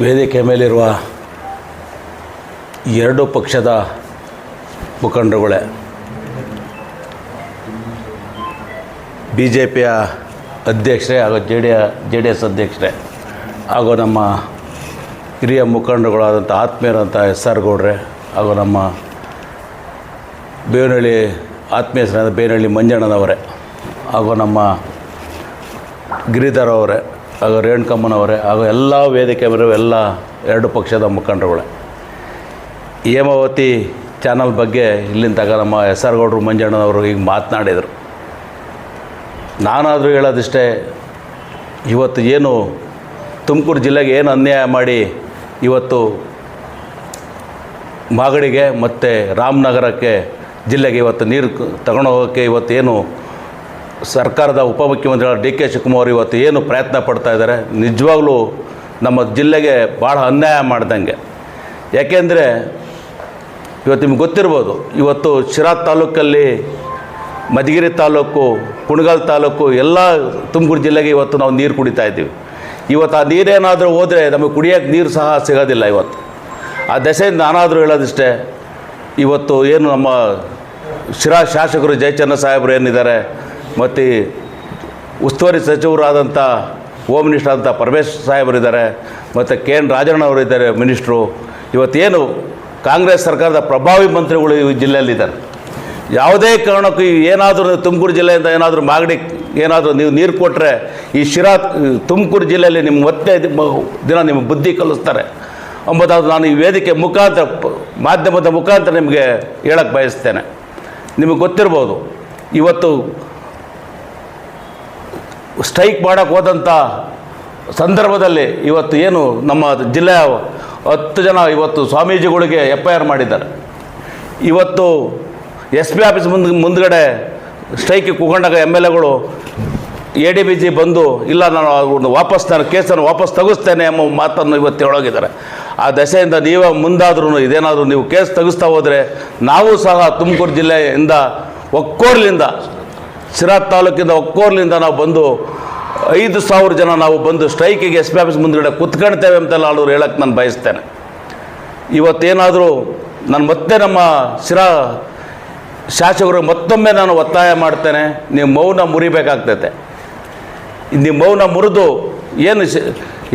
ವೇದಿಕೆ ಮೇಲಿರುವ ಎರಡು ಪಕ್ಷದ ಮುಖಂಡರುಗಳೇ, ಬಿ ಜೆ ಪಿಯ ಅಧ್ಯಕ್ಷರೇ ಹಾಗೂ ಜೆ ಡಿ ಎಸ್ ಅಧ್ಯಕ್ಷರೇ ಹಾಗೂ ನಮ್ಮ ಹಿರಿಯ ಮುಖಂಡರುಗಳಾದಂಥ ಆತ್ಮೀಯರಂಥ ಎಸ್ ಆರ್ ಗೌಡ್ರೆ ಹಾಗೂ ನಮ್ಮ ಬೇವನಹಳ್ಳಿ ಆತ್ಮೀಯರಾದ ಬೇವನಹಳ್ಳಿ ಮಂಜಣ್ಣನವರೇ ಹಾಗೂ ನಮ್ಮ ಗಿರಿಧರ್ ಅವರೇ ಹಾಗೂ ರೇಣುಕಮ್ಮನವರೇ ಹಾಗೂ ಎಲ್ಲ ವೇದಿಕೆ ಬರೋ ಎಲ್ಲ ಎರಡು ಪಕ್ಷದ ಮುಖಂಡರುಗಳೇ, ಹೇಮಾವತಿ ಚಾನಲ್ ಬಗ್ಗೆ ಇಲ್ಲಿಂದಾಗ ನಮ್ಮ ಎಸ್ ಆರ್ ಗೌಡ್ರು ಮಂಜಣ್ಣನವರು ಈಗ ಮಾತನಾಡಿದರು. ನಾನಾದರೂ ಹೇಳೋದಿಷ್ಟೇ, ಇವತ್ತು ಏನು ತುಮಕೂರು ಜಿಲ್ಲೆಗೆ ಏನು ಅನ್ಯಾಯ ಮಾಡಿ ಇವತ್ತು ಮಾಗಡಿಗೆ ಮತ್ತು ರಾಮನಗರಕ್ಕೆ ಜಿಲ್ಲೆಗೆ ಇವತ್ತು ನೀರು ತಗೊಂಡು ಹೋಗೋಕ್ಕೆ ಇವತ್ತೇನು ಸರ್ಕಾರದ ಉಪಮುಖ್ಯಮಂತ್ರಿಗಳ ಡಿ ಕೆ ಶಿವಕುಮಾರ್ ಇವತ್ತು ಏನು ಪ್ರಯತ್ನ ಪಡ್ತಾ ಇದ್ದಾರೆ, ನಿಜವಾಗ್ಲೂ ನಮ್ಮ ಜಿಲ್ಲೆಗೆ ಭಾಳ ಅನ್ಯಾಯ ಮಾಡ್ದಂಗೆ. ಯಾಕೆಂದರೆ ಇವತ್ತು ನಿಮ್ಗೆ ಗೊತ್ತಿರ್ಬೋದು, ಇವತ್ತು ಶಿರಾ ತಾಲೂಕಲ್ಲಿ ಮಧುಗಿರಿ ತಾಲೂಕು, ಕುಣಗಲ್ ತಾಲೂಕು ಎಲ್ಲ ತುಮಕೂರು ಜಿಲ್ಲೆಗೆ ಇವತ್ತು ನಾವು ನೀರು ಕುಡಿತಾ ಇದ್ದೀವಿ. ಇವತ್ತು ಆ ನೀರೇನಾದರೂ ಹೋದರೆ ನಮಗೆ ಕುಡಿಯೋಕ್ಕೆ ನೀರು ಸಹ ಸಿಗೋದಿಲ್ಲ. ಇವತ್ತು ಆ ದೆಸೆಯಿಂದ ನಾನಾದರೂ ಹೇಳೋದಿಷ್ಟೇ, ಇವತ್ತು ಏನು ನಮ್ಮ ಶಿರಾ ಶಾಸಕರು ಜಯಚಂದ್ರ ಸಾಹೇಬರು ಏನಿದ್ದಾರೆ ಮತ್ತು ಉಸ್ತುವಾರಿ ಸಚಿವರಾದಂಥ ಹೋಮ್ ಮಿನಿಸ್ಟರ್ ಆದಂಥ ಪರಮೇಶ್ವರ್ ಸಾಹೇಬರಿದ್ದಾರೆ ಮತ್ತು ಕೆ ಎನ್ ರಾಜಣ್ಣವರು ಇದ್ದಾರೆ ಮಿನಿಸ್ಟ್ರು. ಇವತ್ತೇನು ಕಾಂಗ್ರೆಸ್ ಸರ್ಕಾರದ ಪ್ರಭಾವಿ ಮಂತ್ರಿಗಳು ಈ ಜಿಲ್ಲೆಯಲ್ಲಿದ್ದಾರೆ. ಯಾವುದೇ ಕಾರಣಕ್ಕೂ ಏನಾದರೂ ತುಮಕೂರು ಜಿಲ್ಲೆಯಿಂದ ಏನಾದರೂ ಮಾಗಡಿ ಏನಾದರೂ ನೀವು ನೀರು ಕೊಟ್ಟರೆ ಈ ಶಿರಾ ತುಮಕೂರು ಜಿಲ್ಲೆಯಲ್ಲಿ ನಿಮ್ಮ ಮತ್ತೆ ದಿನ ನಿಮ್ಮ ಬುದ್ಧಿ ಕಲಿಸ್ತಾರೆ ಎಂಬುದಾದ್ರು ನಾನು ಈ ವೇದಿಕೆ ಮುಖಾಂತರ ಮಾಧ್ಯಮದ ಮುಖಾಂತರ ನಿಮಗೆ ಹೇಳಕ್ಕೆ ಬಯಸ್ತೇನೆ. ನಿಮಗೆ ಗೊತ್ತಿರ್ಬೋದು, ಇವತ್ತು ಸ್ಟ್ರೈಕ್ ಮಾಡೋಕ್ಕೆ ಹೋದಂಥ ಸಂದರ್ಭದಲ್ಲಿ ಇವತ್ತು ಏನು ನಮ್ಮ ಜಿಲ್ಲೆಯ 10 ಜನ ಇವತ್ತು ಸ್ವಾಮೀಜಿಗಳಿಗೆ FIR ಮಾಡಿದ್ದಾರೆ. ಇವತ್ತು ಎಸ್ ಪಿ ಆಫೀಸ್ ಮುಂದ್ಗಡೆ ಸ್ಟ್ರೈಕಿಗೆ ಕೂಗೊಂಡಾಗ MLAಗಳು ADBG ಬಂದು ಇಲ್ಲ ನಾನು ಕೇಸನ್ನು ವಾಪಸ್ ತೆಗೆಸ್ತೇನೆ ಎಂಬ ಮಾತನ್ನು ಇವತ್ತು ಹೇಳೋಗಿದ್ದಾರೆ. ಆ ದಶೆಯಿಂದ ನೀವೇ ಮುಂದಾದ್ರೂ ಇದೇನಾದರೂ ನೀವು ಕೇಸ್ ತೆಗೆಸ್ತಾ ಹೋದರೆ ನಾವು ಸಹ ತುಮಕೂರು ಜಿಲ್ಲೆಯಿಂದ ಒಕ್ಕೋರ್ಲಿಂದ ಶಿರಾ ತಾಲೂಕಿಂದ ಒಕ್ಕೋರ್ಲಿಂದ ನಾವು ಬಂದು 5,000 ಜನ ನಾವು ಬಂದು ಸ್ಟ್ರೈಕಿಗೆ ಎಸ್ ಪಿ ಆಫೀಸ್ ಮುಂದ್ಗಡೆ ಕುತ್ಕೊಳ್ತೇವೆ ಅಂತೆಲ್ಲ ಅವ್ರು ಹೇಳಕ್ಕೆ ನಾನು ಬಯಸ್ತೇನೆ. ಇವತ್ತೇನಾದರೂ ನಾನು ಮತ್ತೆ ನಮ್ಮ ಶಿರಾ ಶಾಸಕರು ಮತ್ತೊಮ್ಮೆ ನಾನು ಒತ್ತಾಯ ಮಾಡ್ತೇನೆ, ನೀವು ಮೌನ ಮುರಿಬೇಕಾಗ್ತೈತೆ. ನೀವು ಮೌನ ಮುರಿದು ಏನು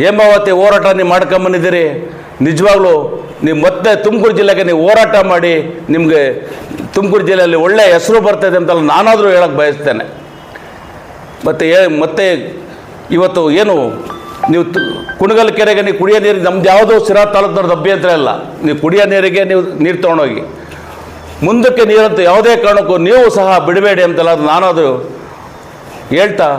ಹೇಮಾವತಿ ಹೋರಾಟ ನೀವು ಮಾಡ್ಕೊಂಬಂದಿದ್ದೀರಿ, ನಿಜವಾಗ್ಲೂ ನೀವು ಮತ್ತೆ ತುಮಕೂರು ಜಿಲ್ಲೆಗೆ ನೀವು ಹೋರಾಟ ಮಾಡಿ ನಿಮಗೆ ತುಮಕೂರು ಜಿಲ್ಲೆಯಲ್ಲಿ ಒಳ್ಳೆಯ ಹೆಸರು ಬರ್ತದೆ ಅಂತೆಲ್ಲ ನಾನಾದರೂ ಹೇಳಕ್ಕೆ ಬಯಸ್ತೇನೆ. ಮತ್ತು ಇವತ್ತು ಏನು ನೀವು ಕುಣಗಲ್ ಕೆರೆಗೆ ನೀವು ಕುಡಿಯೋ ನೀರಿಗೆ ನಮ್ದು ಯಾವುದೋ ಶಿರಾ ತಾಲೂಕಿನವ್ರದ್ದು ಅಭ್ಯಂತರ ಇಲ್ಲ. ನೀವು ಕುಡಿಯೋ ನೀರಿಗೆ ನೀವು ನೀರು ತೊಗೊಂಡೋಗಿ, ಮುಂದಕ್ಕೆ ನೀರಂತೂ ಯಾವುದೇ ಕಾರಣಕ್ಕೂ ನೀವು ಸಹ ಬಿಡಬೇಡಿ ಅಂತೆಲ್ಲ ನಾನಾದರೂ ಹೇಳ್ತಾ